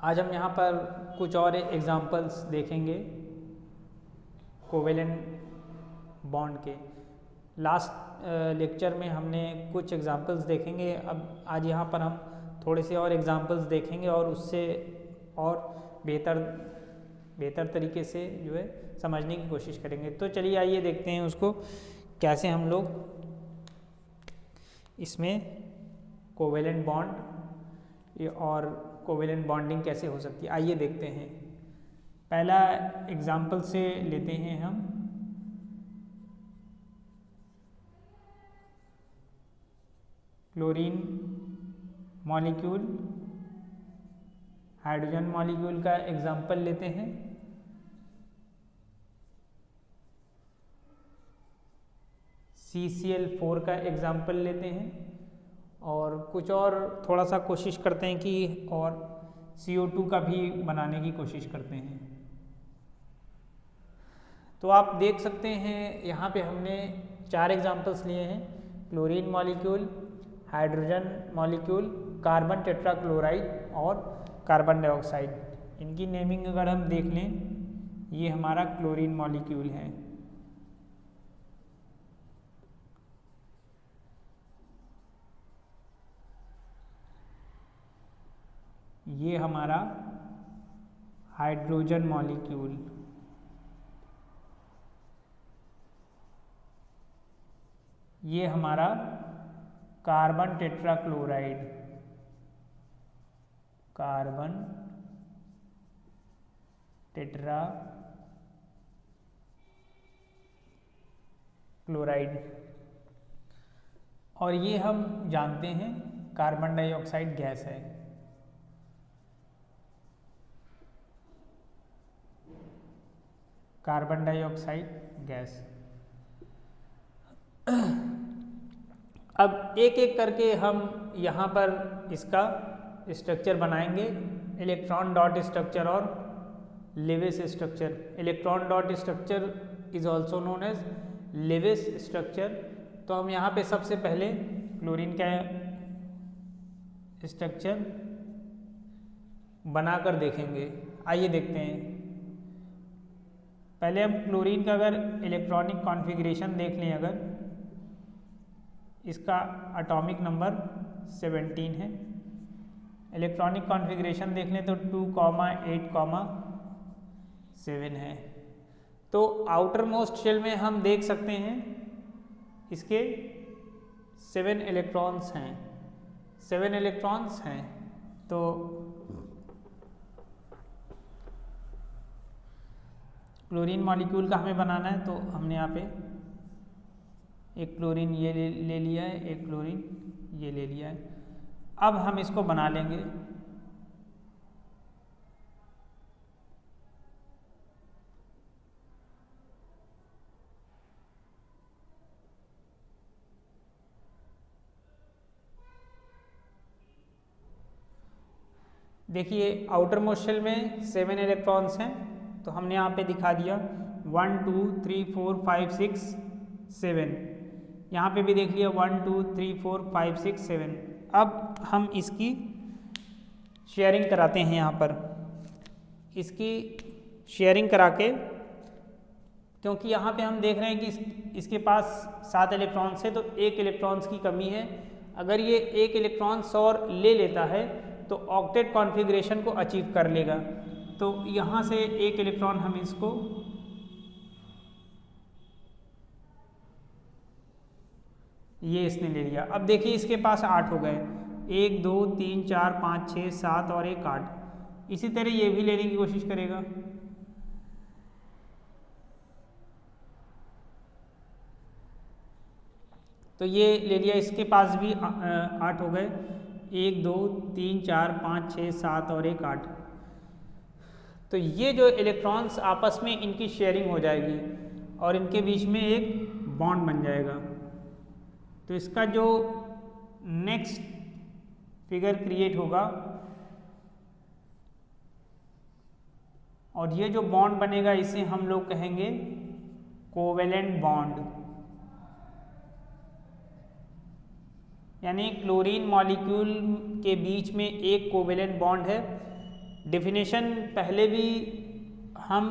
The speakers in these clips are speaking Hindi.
आज हम यहाँ पर कुछ और एग्जांपल्स देखेंगे कोवेलेंट बॉन्ड के। लास्ट लेक्चर में हमने कुछ एग्जांपल्स देखेंगे, अब आज यहाँ पर हम थोड़े से और एग्जांपल्स देखेंगे और उससे और बेहतर तरीके से जो है समझने की कोशिश करेंगे। तो चलिए आइए देखते हैं उसको कैसे हम लोग इसमें कोवेलेंट बॉन्ड और कोवेलेंट बॉन्डिंग कैसे हो सकती है, आइए देखते हैं। पहला एग्जाम्पल से लेते हैं हम क्लोरीन मॉलिक्यूल, हाइड्रोजन मॉलिक्यूल का एग्जाम्पल लेते हैं। CCl4 का एग्जाम्पल लेते हैं और कुछ और थोड़ा सा कोशिश करते हैं कि और CO2 का भी बनाने की कोशिश करते हैं। तो आप देख सकते हैं यहाँ पे हमने 4 एग्जाम्पल्स लिए हैं, chlorine molecule, hydrogen molecule, carbon tetrachloride और कार्बन डाइऑक्साइड। इनकी नेमिंग अगर हम देख लें, ये हमारा क्लोरीन मॉलिक्यूल है, ये हमारा हाइड्रोजन मॉलिक्यूल, ये हमारा कार्बन टेट्राक्लोराइड, कार्बन टेट्राक्लोराइड, और ये हम जानते हैं कार्बन डाइऑक्साइड गैस है। Carbon dioxide gas. अब एक एक करके हम यहाँ पर इसका स्ट्रक्चर बनाएंगे, इलेक्ट्रॉन डॉट स्ट्रक्चर और Lewis structure. Electron dot structure is also known as Lewis structure. तो हम यहाँ पे सबसे पहले क्लोरीन का स्ट्रक्चर बनाकर देखेंगे। आइए देखते हैं। पहले हम क्लोरीन का अगर इलेक्ट्रॉनिक कॉन्फ़िगरेशन देख लें, अगर इसका एटॉमिक नंबर 17 है, इलेक्ट्रॉनिक कॉन्फ़िगरेशन देख लें तो 2,8,7 है। तो आउटर मोस्ट शेल में हम देख सकते हैं इसके 7 इलेक्ट्रॉन्स हैं, 7 इलेक्ट्रॉन्स हैं। तो क्लोरीन मॉलिक्यूल का हमें बनाना है, तो हमने यहाँ पे एक क्लोरीन ये ले लिया है, एक क्लोरीन ये ले लिया है। अब हम इसको बना लेंगे। देखिए आउटर मोस्ट शेल में 7 इलेक्ट्रॉन्स हैं, तो हमने यहाँ पे दिखा दिया 1 2 3 4 5 6 7। यहाँ पे भी देख लिया 1 2 3 4 5 6 7। अब हम इसकी शेयरिंग कराते हैं। यहाँ पर इसकी शेयरिंग करा के, क्योंकि यहाँ पे हम देख रहे हैं कि इसके पास 7 इलेक्ट्रॉन्स है, तो 1 इलेक्ट्रॉन्स की कमी है। अगर ये 1 इलेक्ट्रॉन्स और ले लेता है तो ऑक्टेट कॉन्फ़िगरेशन को अचीव कर लेगा। तो यहाँ से 1 इलेक्ट्रॉन हम इसको ये इसने ले लिया। अब देखिए इसके पास 8 हो गए, 1 2 3 4 5 6 7 और 1 8। इसी तरह ये भी लेने की कोशिश करेगा। तो ये ले लिया, इसके पास भी 8 हो गए, 1 2 3 4 5 6 7 और 1 8। तो ये जो इलेक्ट्रॉन्स आपस में इनकी शेयरिंग हो जाएगी और इनके बीच में एक बॉन्ड बन जाएगा। तो इसका जो नेक्स्ट फिगर क्रिएट होगा और ये जो बॉन्ड बनेगा, इसे हम लोग कहेंगे कोवेलेंट बॉन्ड। यानी क्लोरीन मॉलिक्यूल के बीच में एक कोवेलेंट बॉन्ड है डेफिनेशन पहले भी हम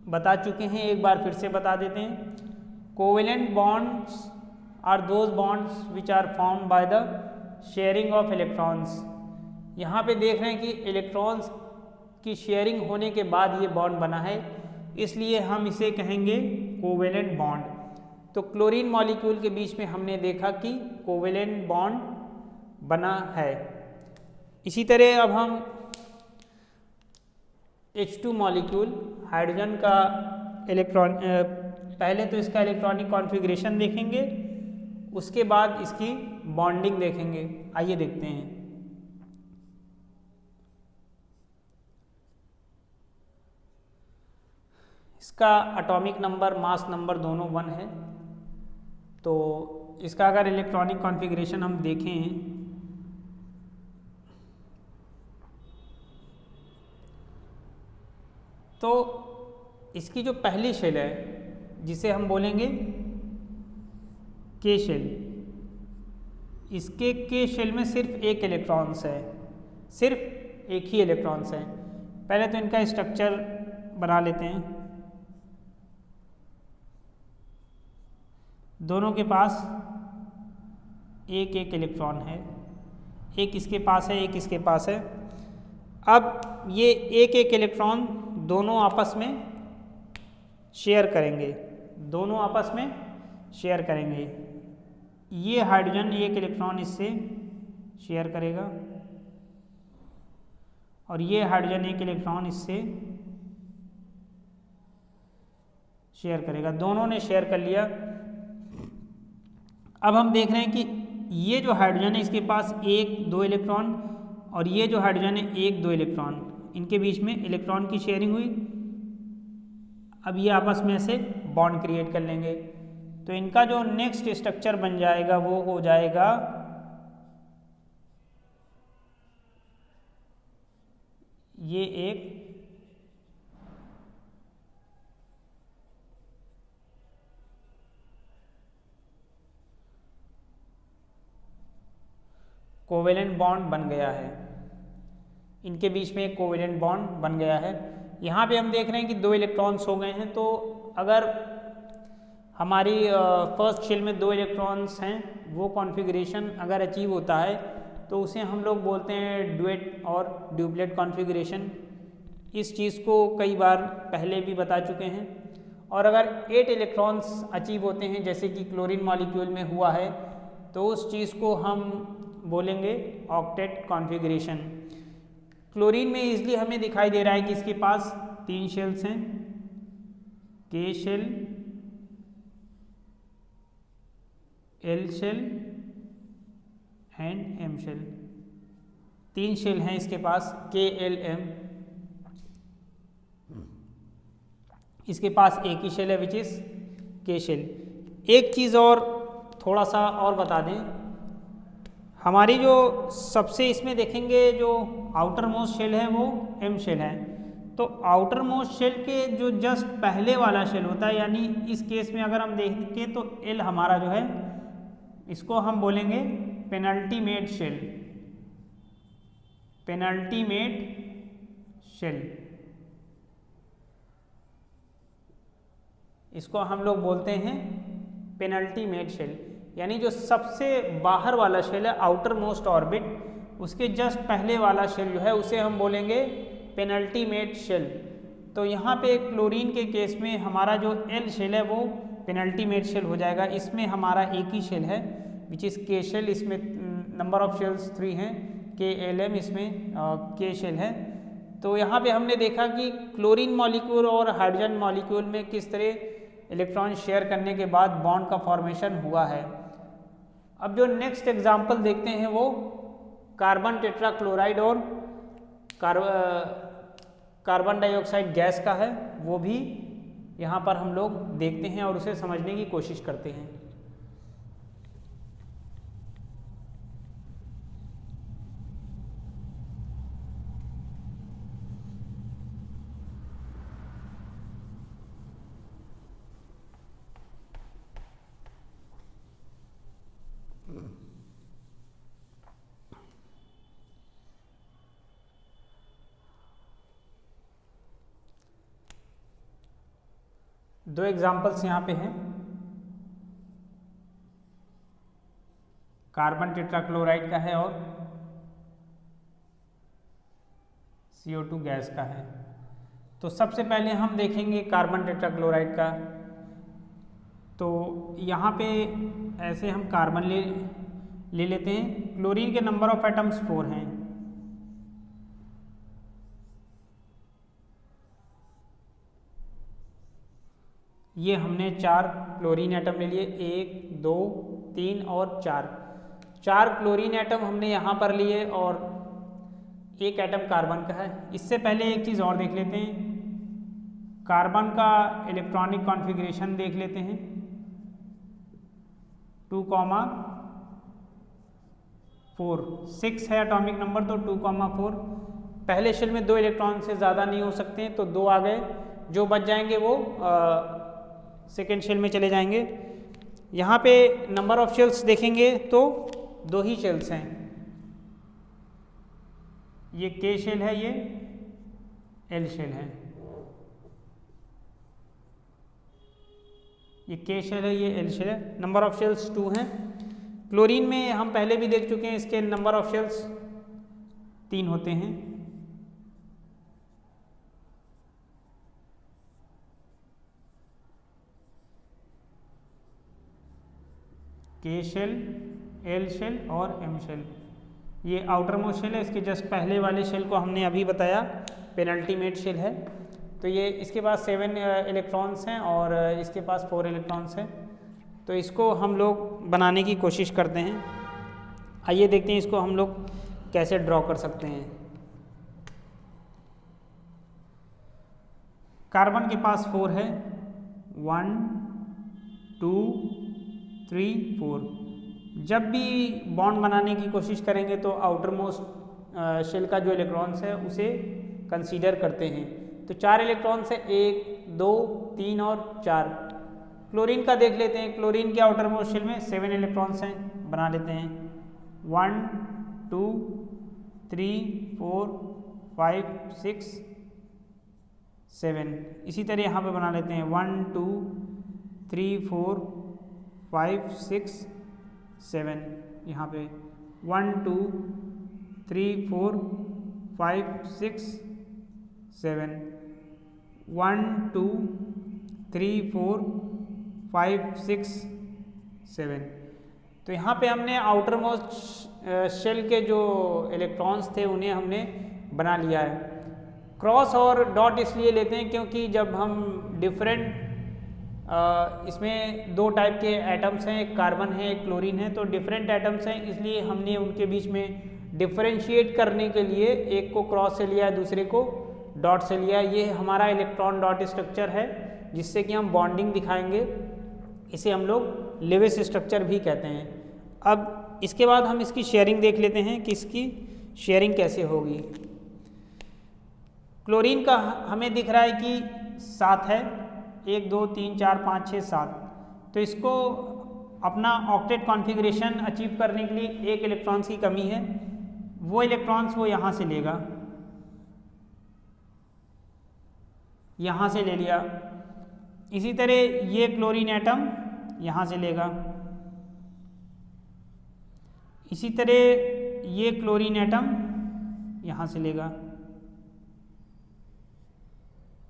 बता चुके हैं, एक बार फिर से बता देते हैं। Covalent bonds are those bonds which are formed by the sharing of electrons. यहाँ पे देख रहे हैं कि इलेक्ट्रॉन्स की शेयरिंग होने के बाद ये बॉन्ड बना है, इसलिए हम इसे कहेंगे कोवेलेंट बॉन्ड। तो क्लोरीन मॉलिक्यूल के बीच में हमने देखा कि कोवेलेंट बॉन्ड बना है। इसी तरह अब हम H2 मॉलिक्यूल हाइड्रोजन का इलेक्ट्रॉन पहले तो इसका इलेक्ट्रॉनिक कॉन्फ़िगरेशन देखेंगे, उसके बाद इसकी बॉन्डिंग देखेंगे। आइए देखते हैं। इसका एटॉमिक नंबर, मास नंबर दोनों 1 है। तो इसका अगर इलेक्ट्रॉनिक कॉन्फ़िगरेशन हम देखें तो इसकी जो पहली शेल है जिसे हम बोलेंगे के शेल, इसके के शेल में सिर्फ एक इलेक्ट्रॉन्स है, सिर्फ एक ही इलेक्ट्रॉन्स है। पहले तो इनका स्ट्रक्चर बना लेते हैं। दोनों के पास एक एक इलेक्ट्रॉन है, एक इसके पास है, एक इसके पास है। अब ये एक एक इलेक्ट्रॉन दोनों आपस में शेयर करेंगे, दोनों आपस में शेयर करेंगे। ये हाइड्रोजन एक इलेक्ट्रॉन इससे शेयर करेगा और ये हाइड्रोजन एक इलेक्ट्रॉन इससे शेयर करेगा। दोनों ने शेयर कर लिया। अब हम देख रहे हैं कि ये जो हाइड्रोजन है इसके पास एक दो इलेक्ट्रॉन और ये जो हाइड्रोजन है एक दो इलेक्ट्रॉन, इनके बीच में इलेक्ट्रॉन की शेयरिंग हुई। अब ये आपस में से बॉन्ड क्रिएट कर लेंगे। तो इनका जो नेक्स्ट स्ट्रक्चर बन जाएगा वो हो जाएगा ये एक कोवेलेंट बॉन्ड बन गया है। इनके बीच में एक कोवेलेंट बॉन्ड बन गया है। यहाँ पे हम देख रहे हैं कि दो इलेक्ट्रॉन्स हो गए हैं। तो अगर हमारी फर्स्ट शेल में दो इलेक्ट्रॉन्स हैं, वो कॉन्फ़िगरेशन अगर अचीव होता है तो उसे हम लोग बोलते हैं डुएट और ड्यूप्लेट कॉन्फ़िगरेशन। इस चीज़ को कई बार पहले भी बता चुके हैं। और अगर 8 इलेक्ट्रॉन्स अचीव होते हैं जैसे कि क्लोरीन मॉलिक्यूल में हुआ है तो उस चीज़ को हम बोलेंगे ऑक्टेट कॉन्फ़िगरेशन। क्लोरीन में इजली हमें दिखाई दे रहा है कि इसके पास 3 शेल्स हैं, K shell, L shell and M shell. 3 shell हैं इसके पास, के एल एम। इसके पास एक ही शेल है विच इज के शेल। एक चीज़ और थोड़ा सा और बता दें, हमारी जो सबसे इसमें देखेंगे जो आउटर मोस्ट शेल है वो एम शेल है। तो आउटर मोस्ट शेल के जो जस्ट पहले वाला शेल होता है, यानी इस केस में अगर हम देखें तो एल हमारा जो है इसको हम बोलेंगे पेनल्टीमेट शेल, पेनल्टीमेट शेल। इसको हम लोग बोलते हैं पेनल्टीमेट शेल, यानी जो सबसे बाहर वाला शेल है आउटर मोस्ट ऑर्बिट, उसके जस्ट पहले वाला शेल जो है उसे हम बोलेंगे पेनल्टीमेट शेल। तो यहाँ पे क्लोरीन के केस में हमारा जो एल शेल है वो पेनल्टीमेट शेल हो जाएगा। इसमें हमारा एक ही शेल है विच इज़ के शेल। इसमें नंबर ऑफ शेल्स 3 हैं, के एल एम इसमें के शेल है। तो यहाँ पे हमने देखा कि क्लोरीन मॉलिक्यूल और हाइड्रोजन मॉलिक्यूल में किस तरह इलेक्ट्रॉन शेयर करने के बाद बॉन्ड का फॉर्मेशन हुआ है। अब जो नेक्स्ट एग्जाम्पल देखते हैं वो कार्बन टेट्राक्लोराइड और कार्बन डाइऑक्साइड गैस का है। वो भी यहाँ पर हम लोग देखते हैं और उसे समझने की कोशिश करते हैं। दो एग्जाम्पल्स यहाँ पे हैं, कार्बन टेट्राक्लोराइड का है और CO2 गैस का है। तो सबसे पहले हम देखेंगे कार्बन टेट्राक्लोराइड का। तो यहाँ पे ऐसे हम कार्बन ले लेते हैं। क्लोरीन के नंबर ऑफ एटम्स 4 हैं। ये हमने 4 क्लोरीन एटम ले लिए, 1 2 3 और 4 क्लोरीन एटम हमने यहाँ पर लिए और एक एटम कार्बन का है। इससे पहले एक चीज़ और देख लेते हैं, कार्बन का इलेक्ट्रॉनिक कॉन्फ़िगरेशन देख लेते हैं। 2,4 6 है एटॉमिक नंबर, तो 2,4। पहले शेल में 2 इलेक्ट्रॉन से ज़्यादा नहीं हो सकते हैं, तो 2 आ गए। जो बच जाएंगे वो सेकेंड शेल में चले जाएंगे। यहाँ पे नंबर ऑफ शेल्स देखेंगे तो 2 ही शेल्स हैं। ये K शेल है, ये L शेल है। ये K शेल है, ये L शेल है। नंबर ऑफ शेल्स 2 हैं। क्लोरीन में हम पहले भी देख चुके हैं, इसके नंबर ऑफ शेल्स 3 होते हैं। K शेल, L शेल और M शेल। ये आउटर मोस्ट शेल है, इसके जस्ट पहले वाले शेल को हमने अभी बताया पेनल्टीमेट शेल है। तो ये इसके पास 7 इलेक्ट्रॉन्स हैं और इसके पास 4 इलेक्ट्रॉन्स हैं। तो इसको हम लोग बनाने की कोशिश करते हैं। आइए देखते हैं इसको हम लोग कैसे ड्रॉ कर सकते हैं। कार्बन के पास 4 है, 1 2 3 4। जब भी बॉन्ड बनाने की कोशिश करेंगे तो आउटर मोस्ट शेल का जो इलेक्ट्रॉन्स है उसे कंसीडर करते हैं। तो 4 इलेक्ट्रॉन्स है, 1 2 3 और 4। क्लोरीन का देख लेते हैं। क्लोरीन के आउटर मोस्ट शेल में 7 इलेक्ट्रॉन्स हैं, बना लेते हैं। 1 2 3 4 5 6 7। इसी तरह यहाँ पे बना लेते हैं 1 2 3 4 5 6 7। यहाँ पे 1 2 3 4 5 6 7 1 2 3 4 5 6 7। तो यहाँ पे हमने आउटर मोस्ट शेल के जो इलेक्ट्रॉन्स थे उन्हें हमने बना लिया है। क्रॉस और डॉट इसलिए लेते हैं क्योंकि जब हम डिफरेंट इसमें 2 टाइप के एटम्स हैं, एक कार्बन है एक क्लोरीन है, तो डिफरेंट एटम्स हैं, इसलिए हमने उनके बीच में डिफरेंशिएट करने के लिए एक को क्रॉस से लिया है, दूसरे को डॉट से लिया है। ये हमारा इलेक्ट्रॉन डॉट स्ट्रक्चर है जिससे कि हम बॉन्डिंग दिखाएंगे। इसे हम लोग लेविस स्ट्रक्चर भी कहते हैं। अब इसके बाद हम इसकी शेयरिंग देख लेते हैं कि इसकी शेयरिंग कैसे होगी। क्लोरीन का हमें दिख रहा है कि 7 है, 1 2 3 4 5 6 7। तो इसको अपना ऑक्टेट कॉन्फ़िगरेशन अचीव करने के लिए 1 इलेक्ट्रॉन्स की कमी है। वो इलेक्ट्रॉन्स वो यहाँ से लेगा, यहाँ से ले लिया। इसी तरह ये क्लोरीन एटम यहाँ से लेगा। इसी तरह ये क्लोरीन एटम यहाँ से लेगा।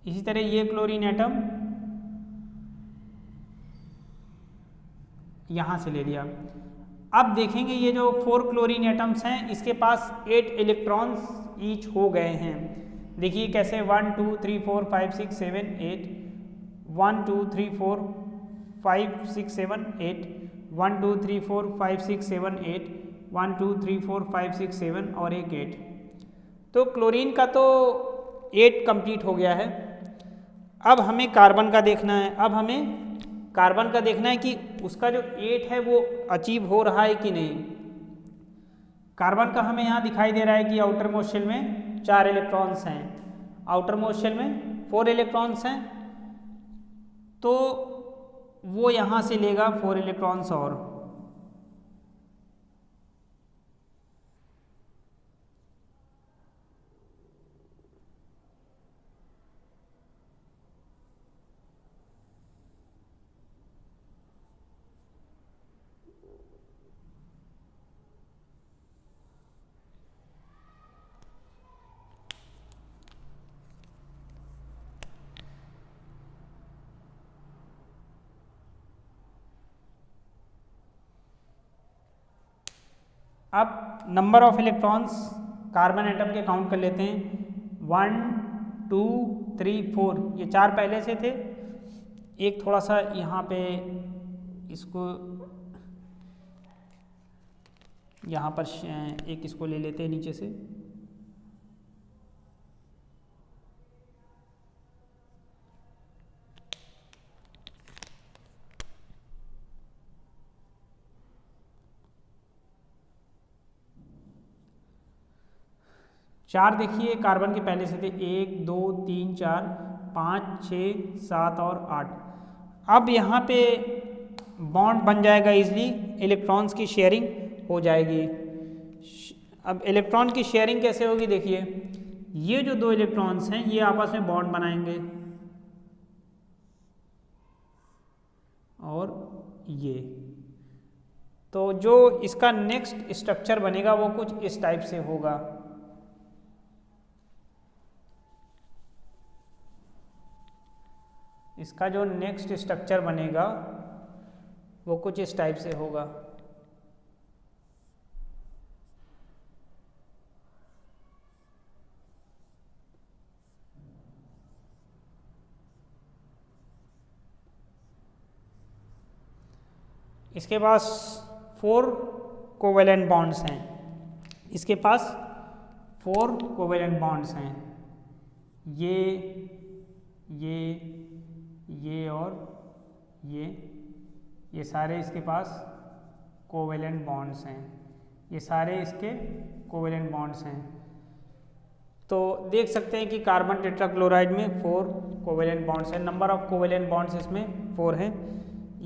इसी तरह ये क्लोरीन एटम यहाँ से ले लिया। अब देखेंगे ये जो 4 क्लोरीन एटम्स हैं इसके पास 8 इलेक्ट्रॉन्स ईच हो गए हैं। देखिए कैसे 1 2 3 4 5 6 7 8 1 2 3 4 5 6 7 8 1 2 3 4 5 6 7 8 1 2 3 4 5 6 7 और एक 8। तो क्लोरीन का तो 8 कंप्लीट हो गया है। अब हमें कार्बन का देखना है। अब हमें कार्बन का देखना है कि उसका जो 8 है वो अचीव हो रहा है कि नहीं। कार्बन का हमें यहाँ दिखाई दे रहा है कि आउटर मोस्ट शेल में 4 इलेक्ट्रॉन्स हैं, आउटर मोस्ट शेल में 4 इलेक्ट्रॉन्स हैं, तो वो यहाँ से लेगा 4 इलेक्ट्रॉन्स और। अब number of electrons carbon atom के काउंट कर लेते हैं। 1 2 3 4, ये 4 पहले से थे। एक थोड़ा सा यहाँ पे इसको यहाँ पर एक इसको ले लेते हैं नीचे से। चार देखिए कार्बन के पहले से थे, 1 2 3 4 5 6 7 और 8। अब यहाँ पे बॉन्ड बन जाएगा इजली, इलेक्ट्रॉन्स की शेयरिंग हो जाएगी। अब इलेक्ट्रॉन की शेयरिंग कैसे होगी देखिए, ये जो दो इलेक्ट्रॉन्स हैं ये आपस में बॉन्ड बनाएंगे और ये, तो जो इसका नेक्स्ट स्ट्रक्चर बनेगा वो कुछ इस टाइप से होगा। इसका जो नेक्स्ट स्ट्रक्चर बनेगा वो कुछ इस टाइप से होगा। इसके पास 4 कोवेलेंट बॉन्ड्स हैं, इसके पास 4 कोवेलेंट बॉन्ड्स हैं, ये और ये सारे इसके पास कोवेलेंट बॉन्ड्स हैं, ये सारे इसके कोवेलेंट बॉन्ड्स हैं। तो देख सकते हैं कि कार्बन टेट्राक्लोराइड में 4 कोवेलेंट बॉन्ड्स हैं, नंबर ऑफ कोवेलेंट बॉन्ड्स इसमें 4 हैं।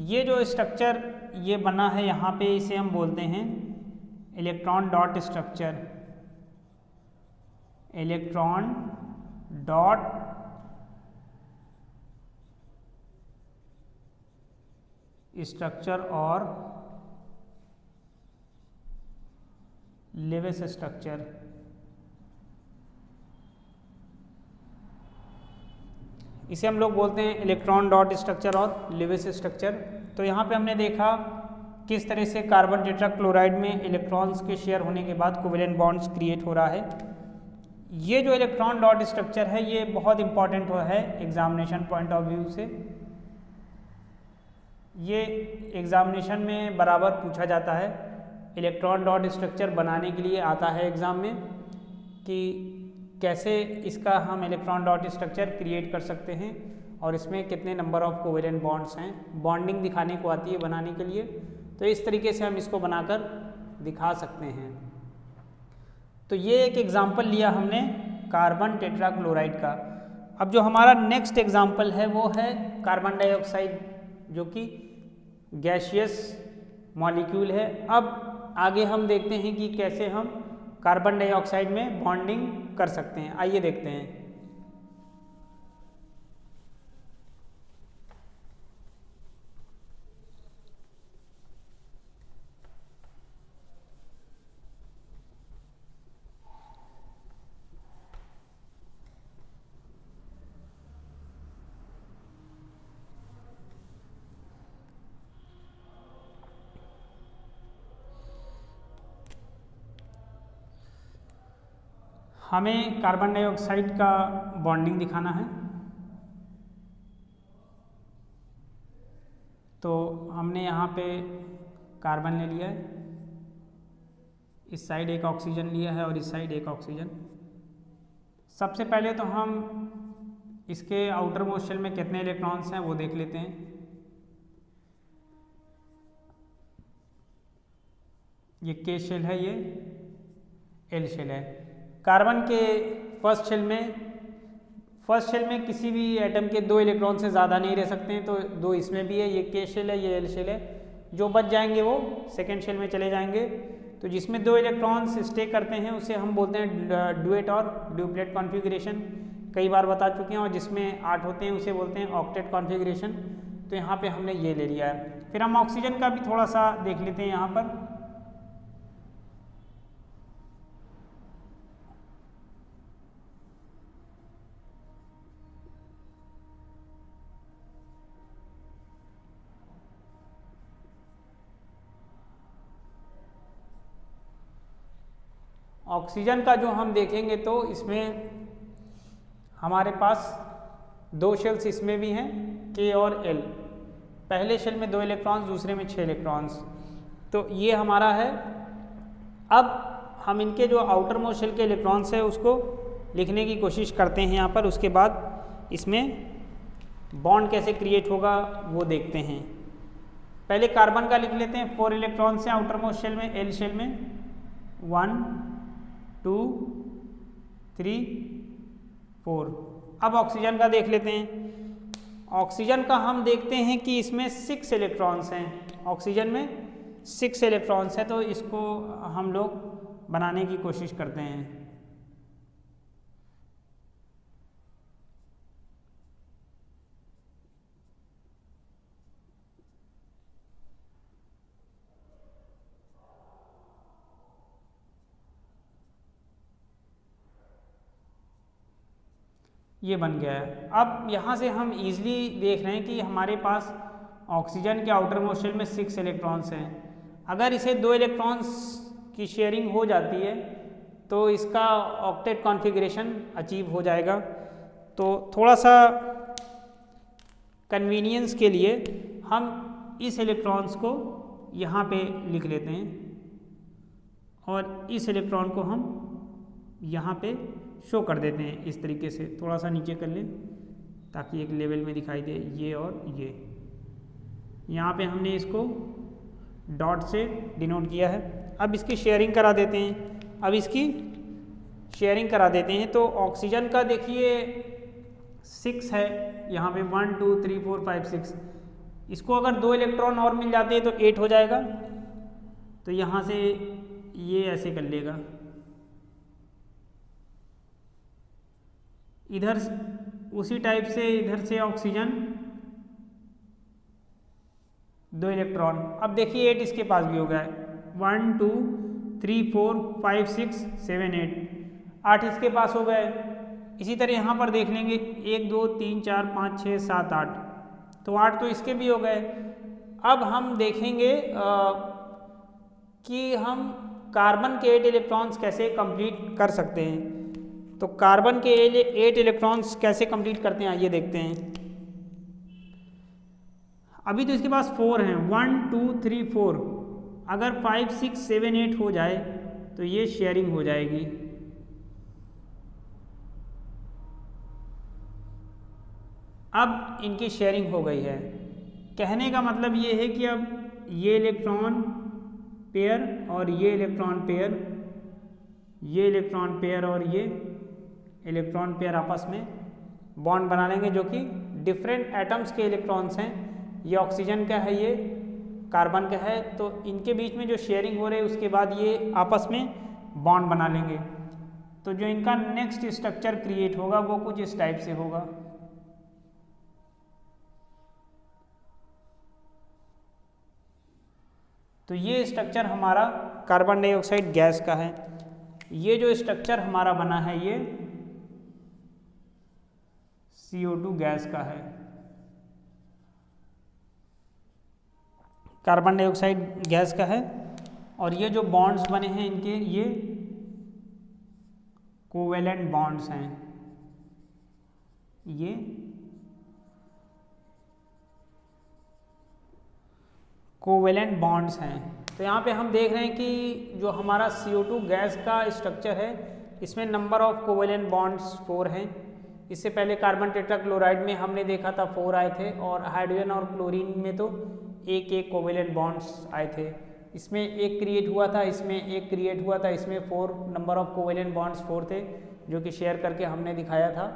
ये जो स्ट्रक्चर ये बना है यहाँ पे, इसे हम बोलते हैं electron dot structure, electron dot structure और लेविस स्ट्रक्चर। इसे हम लोग बोलते हैं इलेक्ट्रॉन डॉट स्ट्रक्चर और लेविस स्ट्रक्चर। तो यहाँ पे हमने देखा किस तरह से कार्बन टेट्राक्लोराइड में इलेक्ट्रॉन्स के शेयर होने के बाद कोवेलेंट बॉन्ड्स क्रिएट हो रहा है। ये जो इलेक्ट्रॉन डॉट स्ट्रक्चर है ये बहुत इंपॉर्टेंट है एग्जामिनेशन पॉइंट ऑफ व्यू से। ये एग्जामिनेशन में बराबर पूछा जाता है, इलेक्ट्रॉन डॉट स्ट्रक्चर बनाने के लिए आता है एग्ज़ाम में कि कैसे इसका हम इलेक्ट्रॉन डॉट स्ट्रक्चर क्रिएट कर सकते हैं और इसमें कितने नंबर ऑफ कोवेलेंट बॉन्ड्स हैं, बॉन्डिंग दिखाने को आती है बनाने के लिए। तो इस तरीके से हम इसको बनाकर दिखा सकते हैं। तो ये एक एग्जाम्पल लिया हमने कार्बन टेट्राक्लोराइड का। अब जो हमारा नेक्स्ट एग्जाम्पल है वो है कार्बन डाइऑक्साइड, जो कि गैसियस मॉलिक्यूल है। अब आगे हम देखते हैं कि कैसे हम कार्बन डाइऑक्साइड में बॉन्डिंग कर सकते हैं, आइए देखते हैं। हमें कार्बन डाइऑक्साइड का बॉन्डिंग दिखाना है, तो हमने यहाँ पे कार्बन ले लिया है, इस साइड एक ऑक्सीजन लिया है और इस साइड एक ऑक्सीजन। सबसे पहले तो हम इसके आउटर मोस्ट शेल में कितने इलेक्ट्रॉन्स हैं वो देख लेते हैं। ये के शेल है, ये एल शेल है। कार्बन के फर्स्ट शेल में किसी भी एटम के 2 इलेक्ट्रॉन से ज़्यादा नहीं रह सकते हैं, तो 2 इसमें भी है, ये के शेल है, ये एल शेल है। जो बच जाएंगे वो सेकेंड शेल में चले जाएंगे। तो जिसमें 2 इलेक्ट्रॉन्स स्टे करते हैं उसे हम बोलते हैं डुएट और ड्यूप्लेट कॉन्फ़िगरेशन, कई बार बता चुके हैं। और जिसमें 8 होते हैं उसे बोलते हैं ऑक्टेट कॉन्फ़िगरेशन। तो यहाँ पे हमने ये ले लिया है। फिर हम ऑक्सीजन का भी थोड़ा सा देख लेते हैं यहाँ पर। ऑक्सीजन का जो हम देखेंगे तो इसमें हमारे पास 2 शेल्स इसमें भी हैं, K और L। पहले शेल में 2 इलेक्ट्रॉन्स, दूसरे में 6 इलेक्ट्रॉन्स। तो ये हमारा है। अब हम इनके जो आउटर मोस्ट शेल के इलेक्ट्रॉन्स है उसको लिखने की कोशिश करते हैं यहाँ पर। उसके बाद इसमें बॉन्ड कैसे क्रिएट होगा वो देखते हैं। पहले कार्बन का लिख लेते हैं। 4 इलेक्ट्रॉन्स हैं आउटर मोस्ट शेल में, L शेल में। 1 2 3 4। अब ऑक्सीजन का देख लेते हैं। ऑक्सीजन का हम देखते हैं कि इसमें 6 इलेक्ट्रॉन्स हैं। ऑक्सीजन में 6 इलेक्ट्रॉन्स हैं, तो इसको हम लोग बनाने की कोशिश करते हैं। ये बन गया है। अब यहाँ से हम इजीली देख रहे हैं कि हमारे पास ऑक्सीजन के आउटर मोस्ट शेल में 6 इलेक्ट्रॉन्स हैं। अगर इसे 2 इलेक्ट्रॉन्स की शेयरिंग हो जाती है तो इसका ऑक्टेट कॉन्फ़िगरेशन अचीव हो जाएगा। तो थोड़ा सा कन्वीनियंस के लिए हम इस इलेक्ट्रॉन्स को यहाँ पे लिख लेते हैं और इस इलेक्ट्रॉन को हम यहाँ पे शो कर देते हैं इस तरीके से। थोड़ा सा नीचे कर लें ताकि एक लेवल में दिखाई दे, ये और ये। यहाँ पे हमने इसको डॉट से डिनोट किया है। अब इसकी शेयरिंग करा देते हैं। अब इसकी शेयरिंग करा देते हैं। तो ऑक्सीजन का देखिए 6 है यहाँ पे, 1 2 3 4 5 6। इसको अगर 2 इलेक्ट्रॉन और मिल जाते हैं तो 8 हो जाएगा। तो यहाँ से ये ऐसे कर लेगा। इधर उसी टाइप से इधर से ऑक्सीजन 2 इलेक्ट्रॉन। अब देखिए 8 इसके पास भी हो गया है। 1 2 3 4 5 6 7 8 8 इसके पास हो गए। इसी तरह यहाँ पर देख लेंगे 1 2 3 4 5 6 7 8। तो 8 तो इसके भी हो गए। अब हम देखेंगे कि हम कार्बन के 8 इलेक्ट्रॉन्स कैसे कंप्लीट कर सकते हैं। तो कार्बन के 8 इलेक्ट्रॉन्स कैसे कंप्लीट करते हैं आइए देखते हैं। अभी तो इसके पास 4 हैं, 1 2 3 4। अगर 5 6 7 8 हो जाए तो ये शेयरिंग हो जाएगी। अब इनकी शेयरिंग हो गई है। कहने का मतलब ये है कि अब ये इलेक्ट्रॉन पेयर और ये इलेक्ट्रॉन पेयर, ये इलेक्ट्रॉन पेयर और ये इलेक्ट्रॉन पेयर आपस में बॉन्ड बना लेंगे, जो कि डिफरेंट एटम्स के इलेक्ट्रॉन्स हैं। ये ऑक्सीजन का है, ये कार्बन का है। तो इनके बीच में जो शेयरिंग हो रही है उसके बाद ये आपस में बॉन्ड बना लेंगे। तो जो इनका नेक्स्ट स्ट्रक्चर क्रिएट होगा वो कुछ इस टाइप से होगा। तो ये स्ट्रक्चर हमारा कार्बन डाइऑक्साइड गैस का है। ये जो स्ट्रक्चर हमारा बना है ये CO2 गैस का है। कार्बन डाइऑक्साइड गैस का है। और ये जो बॉन्ड्स बने हैं इनके, ये कोवेलेंट बॉन्ड्स हैं। ये कोवेलेंट बॉन्ड्स हैं। तो यहाँ पे हम देख रहे हैं कि जो हमारा CO2 गैस का स्ट्रक्चर है इसमें नंबर ऑफ कोवेलेंट बॉन्ड्स 4 हैं। इससे पहले कार्बन टेट्राक्लोराइड में हमने देखा था 4 आए थे, और हाइड्रोजन और क्लोरीन में तो एक कोवेलेंट बॉन्ड्स आए थे। इसमें एक क्रिएट हुआ था, इसमें एक क्रिएट हुआ था। इसमें 4 नंबर ऑफ कोवेलेंट बॉन्ड्स 4 थे, जो कि शेयर करके हमने दिखाया था।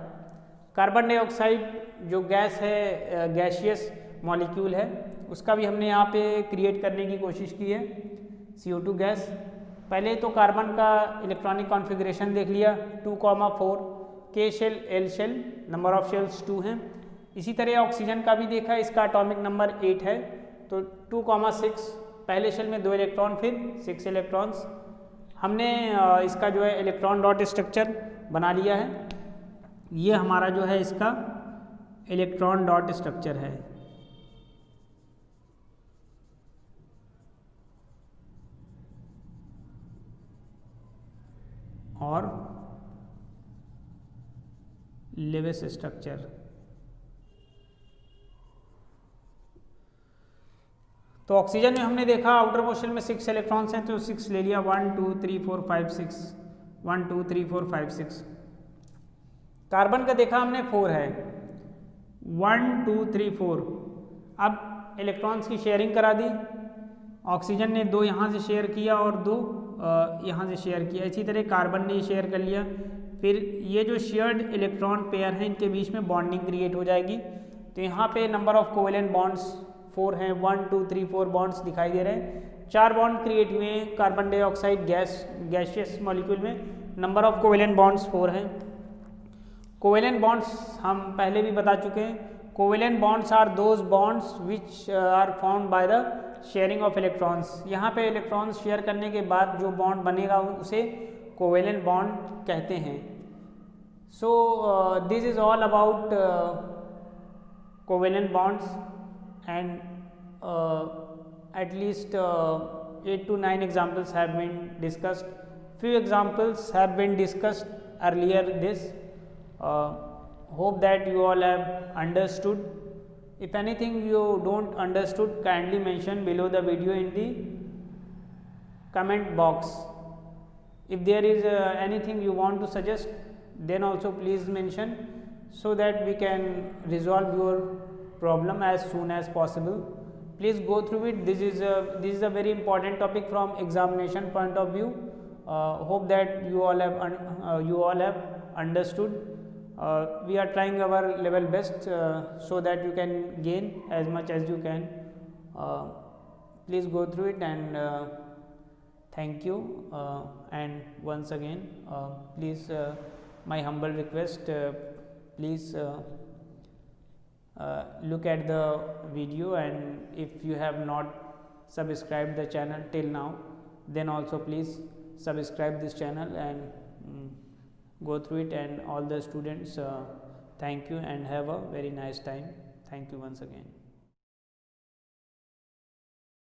कार्बन डाइऑक्साइड जो गैस है, गैसियस मॉलिक्यूल है, उसका भी हमने यहाँ पे क्रिएट करने की कोशिश की है, CO2 गैस। पहले तो कार्बन का इलेक्ट्रॉनिक कॉन्फ़िगरेशन देख लिया, 2,4 K shell L shell, number of shells 2 हैं। इसी तरह ऑक्सीजन का भी देखा, इसका एटॉमिक नंबर 8 है। तो 2,6 पहले शेल में 2 इलेक्ट्रॉन, फिर 6 इलेक्ट्रॉन्स। हमने इसका जो है इलेक्ट्रॉन डॉट स्ट्रक्चर बना लिया है। ये हमारा जो है इसका इलेक्ट्रॉन डॉट स्ट्रक्चर है। और लेविस स्ट्रक्चर। तो ऑक्सीजन में हमने देखा आउटर मोशन में 6 इलेक्ट्रॉन्स हैं, तो 6 ले लिया, 1 2 3 4 5 6, 1 2 3 4 5 6। कार्बन का देखा हमने 4 है, 1 2 3 4। अब इलेक्ट्रॉन्स की शेयरिंग करा दी, ऑक्सीजन ने 2 यहाँ से शेयर किया और 2 यहाँ से शेयर किया, इसी तरह कार्बन ने शेयर कर लिया। फिर ये जो शेयर्ड इलेक्ट्रॉन पेयर हैं इनके बीच में बॉन्डिंग क्रिएट हो जाएगी। तो यहाँ पे नंबर ऑफ कोवेलेंट बॉन्ड्स 4 हैं, 1 2 3 4 बॉन्ड्स दिखाई दे रहे हैं। 4 बॉन्ड क्रिएट हुए हैं कार्बन डाइऑक्साइड गैसियस मॉलिक्यूल में। नंबर ऑफ कोवेलेंट बॉन्ड्स 4 हैं। कोवेलेंट बॉन्ड्स हम पहले भी बता चुके हैं। Covalent bonds are those bonds which are found by the sharing of electrons. यहाँ पे इलेक्ट्रॉन्स शेयर करने के बाद जो बॉन्ड बनेगा उसे कोवेलेंट बॉन्ड कहते हैं। So this is all about covalent bonds and at least 8 to 9 examples have been discussed. Few examples have been discussed earlier this. Hope that you all have understood. If anything you don't understood, kindly mention below the video in the comment box. If there is anything you want to suggest, then also please mention so that we can resolve your problem as soon as possible. Please go through it. This is a very important topic from examination point of view. Hope that you all have understood. We are trying our level best so that you can gain as much as you can. Please go through it and thank you. And once again, please, my humble request, please look at the video, and if you have not subscribed the channel till now, then also please subscribe this channel and go through it. And all the students, thank you and have a very nice time. Thank you once again.